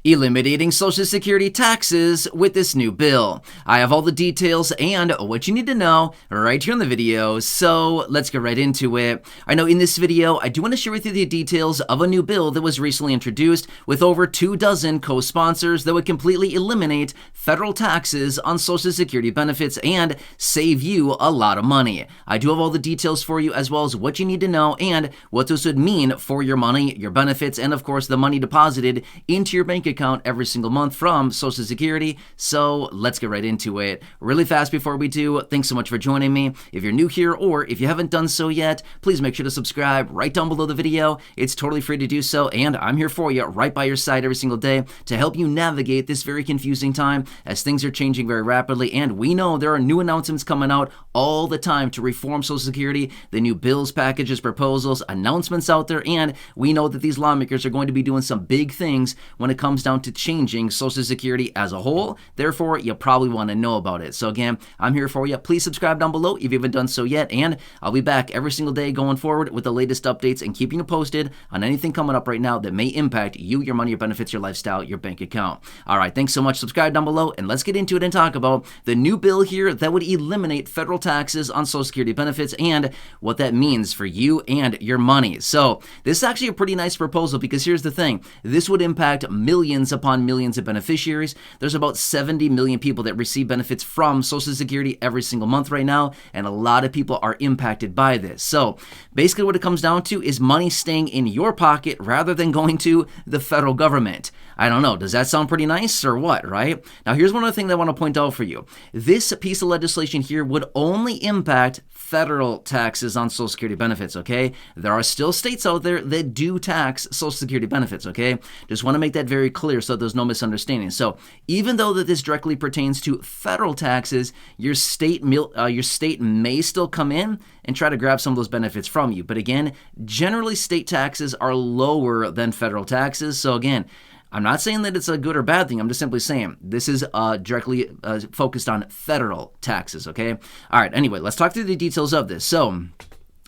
Eliminating Social Security taxes with this new bill. I have all the details and what you need to know right here in the video, so let's get right into it. I know in this video, I do want to share with you the details of a new bill that was recently introduced with over 24 co-sponsors that would completely eliminate federal taxes on Social Security benefits and save you a lot of money. I do have all the details for you as well as what you need to know and what this would mean for your money, your benefits, and of course the money deposited into your bank account every single month from Social Security. So let's get right into it. Really fast before we do, thanks so much for joining me. If you're new here or if you haven't done so yet, please make sure to subscribe right down below the video. It's totally free to do so, and I'm here for you right by your side every single day to help you navigate this very confusing time as things are changing very rapidly, and we know there are new announcements coming out all the time to reform Social Security, the new bills, packages, proposals, announcements out there, and we know that these lawmakers are going to be doing some big things when it comes down to changing Social Security as a whole. Therefore, you probably want to know about it. So again, I'm here for you. Please subscribe down below if you haven't done so yet, and I'll be back every single day going forward with the latest updates and keeping you posted on anything coming up right now that may impact you, your money, your benefits, your lifestyle, your bank account. All right, thanks so much. Subscribe down below, and let's get into it and talk about the new bill here that would eliminate federal taxes on Social Security benefits and what that means for you and your money. So this is actually a pretty nice proposal because here's the thing. This would impact millions upon millions of beneficiaries. There's about 70 million people that receive benefits from Social Security every single month right now, and a lot of people are impacted by this. So basically what it comes down to is money staying in your pocket rather than going to the federal government. I don't know, does that sound pretty nice or what, right? Now here's one other thing that I want to point out for you. This piece of legislation here would only impact federal taxes on Social Security benefits, okay? There are still states out there that do tax Social Security benefits, okay? Just want to make that very clear so there's no misunderstanding. So even though that this directly pertains to federal taxes, your state may still come in and try to grab some of those benefits from you. But again, generally state taxes are lower than federal taxes. So again, I'm not saying that it's a good or bad thing. I'm just simply saying this is directly focused on federal taxes, okay? All right, anyway, let's talk through the details of this. So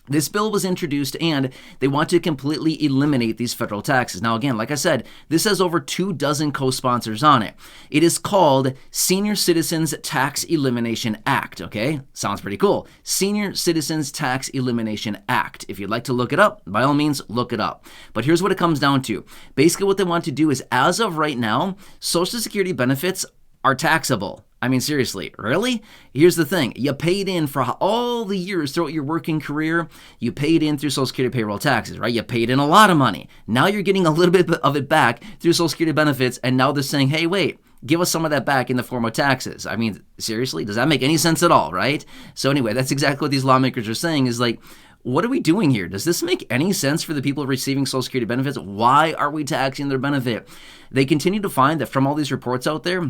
this bill was introduced and they want to completely eliminate these federal taxes. Now again, like I said, this has over 24 co-sponsors on it. It is called Senior Citizens Tax Elimination Act, okay? Sounds pretty cool. Senior Citizens Tax Elimination Act. If you'd like to look it up, by all means, look it up. But here's what it comes down to. Basically what they want to do is, as of right now, Social Security benefits are taxable. I mean, seriously, really? Here's the thing. You paid in for all the years throughout your working career. You paid in through Social Security payroll taxes, right? You paid in a lot of money. Now you're getting a little bit of it back through Social Security benefits, and now they're saying, hey, wait, give us some of that back in the form of taxes. I mean, seriously? Does that make any sense at all, right? So anyway, that's exactly what these lawmakers are saying is like, what are we doing here? Does this make any sense for the people receiving Social Security benefits? Why are we taxing their benefit? They continue to find that from all these reports out there,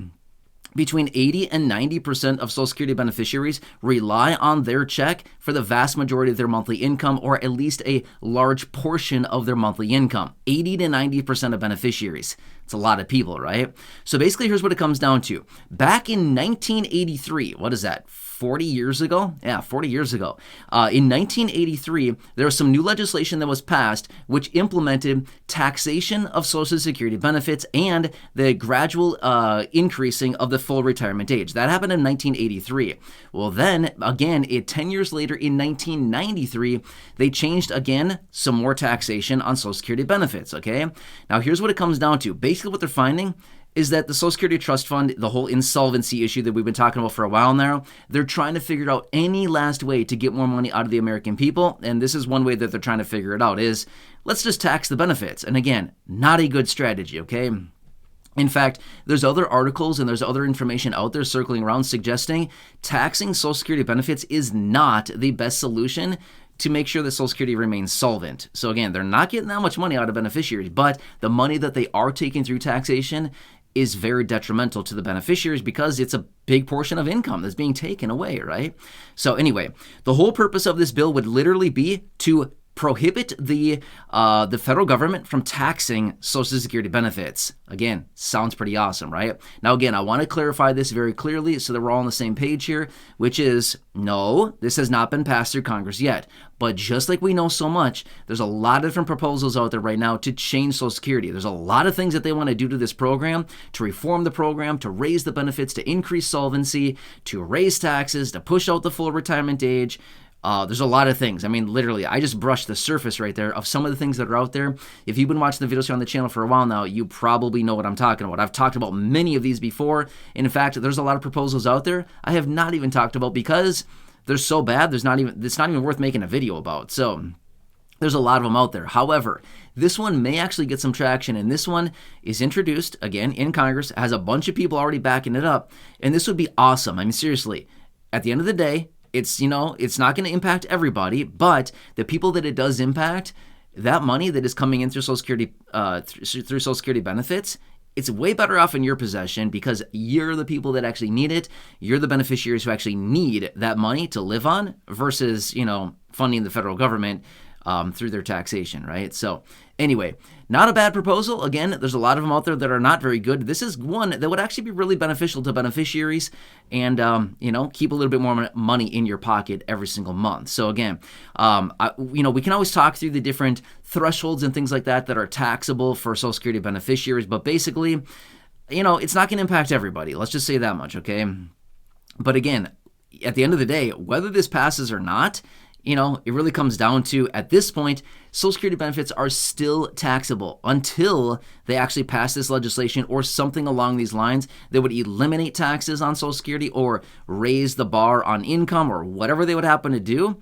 between 80 and 90% of Social Security beneficiaries rely on their check for the vast majority of their monthly income, or at least a large portion of their monthly income. 80 to 90% of beneficiaries. It's a lot of people, right? So basically, here's what it comes down to. Back in 1983, what is that? 40 years ago? Yeah, 40 years ago. In 1983, there was some new legislation that was passed which implemented taxation of Social Security benefits and the gradual increasing of the full retirement age. That happened in 1983. Well, then, again, 10 years later in 1993, they changed again some more taxation on Social Security benefits, okay? Now, here's what it comes down to. Basically, what they're finding is that the Social Security Trust Fund, the whole insolvency issue that we've been talking about for a while now, they're trying to figure out any last way to get more money out of the American people, and this is one way that they're trying to figure it out is, let's just tax the benefits. And again, not a good strategy, okay? In fact, there's other articles and there's other information out there circling around suggesting taxing Social Security benefits is not the best solution to make sure that Social Security remains solvent. So again, they're not getting that much money out of beneficiaries, but the money that they are taking through taxation is very detrimental to the beneficiaries because it's a big portion of income that's being taken away, right? So anyway, the whole purpose of this bill would literally be to prohibit the federal government from taxing Social Security benefits. Again, sounds pretty awesome, right? Now, again, I want to clarify this very clearly so that we're all on the same page here, which is, no, this has not been passed through Congress yet. But just like we know so much, there's a lot of different proposals out there right now to change Social Security. There's a lot of things that they want to do to this program, to reform the program, to raise the benefits, to increase solvency, to raise taxes, to push out the full retirement age. There's a lot of things. I mean, literally, I just brushed the surface right there of some of the things that are out there. If you've been watching the videos here on the channel for a while now, you probably know what I'm talking about. I've talked about many of these before. And in fact, there's a lot of proposals out there I have not even talked about because they're so bad, it's not even worth making a video about. So there's a lot of them out there. However, this one may actually get some traction, and this one is introduced, again, in Congress, has a bunch of people already backing it up, and this would be awesome. I mean, seriously, at the end of the day, it's not going to impact everybody, but the people that it does impact, that money that is coming in through Social Security, through Social Security benefits, it's way better off in your possession because you're the people that actually need it. You're the beneficiaries who actually need that money to live on versus, funding the federal government through their taxation, right? So anyway, not a bad proposal. Again, there's a lot of them out there that are not very good. This is one that would actually be really beneficial to beneficiaries and, keep a little bit more money in your pocket every single month. So again, we can always talk through the different thresholds and things like that are taxable for Social Security beneficiaries, but basically, it's not going to impact everybody. Let's just say that much, okay? But again, at the end of the day, whether this passes or not, it really comes down to, at this point, Social Security benefits are still taxable until they actually pass this legislation or something along these lines that would eliminate taxes on Social Security or raise the bar on income or whatever they would happen to do.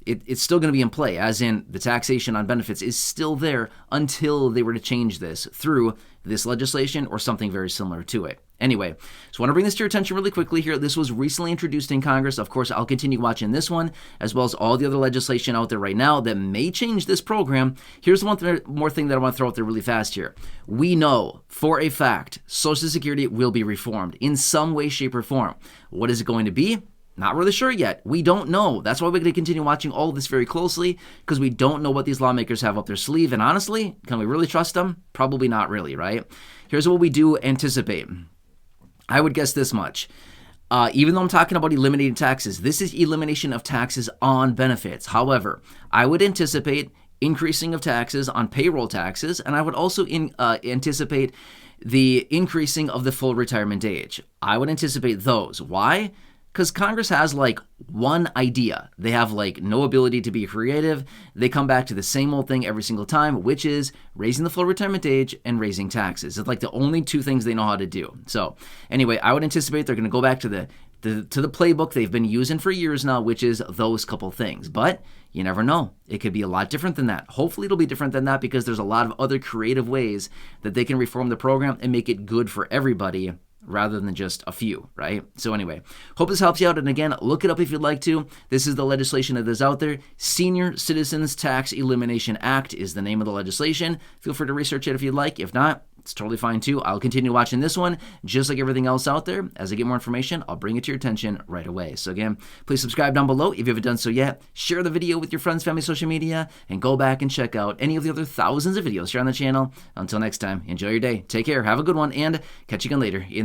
It's still going to be in play, as in the taxation on benefits is still there until they were to change this through this legislation or something very similar to it. Anyway, so I want to bring this to your attention really quickly here. This was recently introduced in Congress. Of course, I'll continue watching this one, as well as all the other legislation out there right now that may change this program. Here's one more thing that I want to throw out there really fast here. We know for a fact Social Security will be reformed in some way, shape, or form. What is it going to be? Not really sure yet. We don't know. That's why we're going to continue watching all of this very closely, because we don't know what these lawmakers have up their sleeve. And honestly, can we really trust them? Probably not really, right? Here's what we do anticipate. I would guess this much. Even though I'm talking about eliminating taxes, this is elimination of taxes on benefits. However, I would anticipate increasing of taxes on payroll taxes, and I would also anticipate the increasing of the full retirement age. I would anticipate those. Why? Because Congress has one idea. They have no ability to be creative. They come back to the same old thing every single time, which is raising the full retirement age and raising taxes. It's the only two things they know how to do. So anyway, I would anticipate they're going to go back to the playbook they've been using for years now, which is those couple things. But you never know. It could be a lot different than that. Hopefully it'll be different than that because there's a lot of other creative ways that they can reform the program and make it good for everybody, rather than just a few, right? So anyway, hope this helps you out. And again, look it up if you'd like to. This is the legislation that is out there. Senior Citizens Tax Elimination Act is the name of the legislation. Feel free to research it if you'd like. If not, it's totally fine too. I'll continue watching this one, just like everything else out there. As I get more information, I'll bring it to your attention right away. So again, please subscribe down below if you haven't done so yet. Share the video with your friends, family, social media, and go back and check out any of the other thousands of videos here on the channel. Until next time, enjoy your day. Take care. Have a good one, and catch you again later in the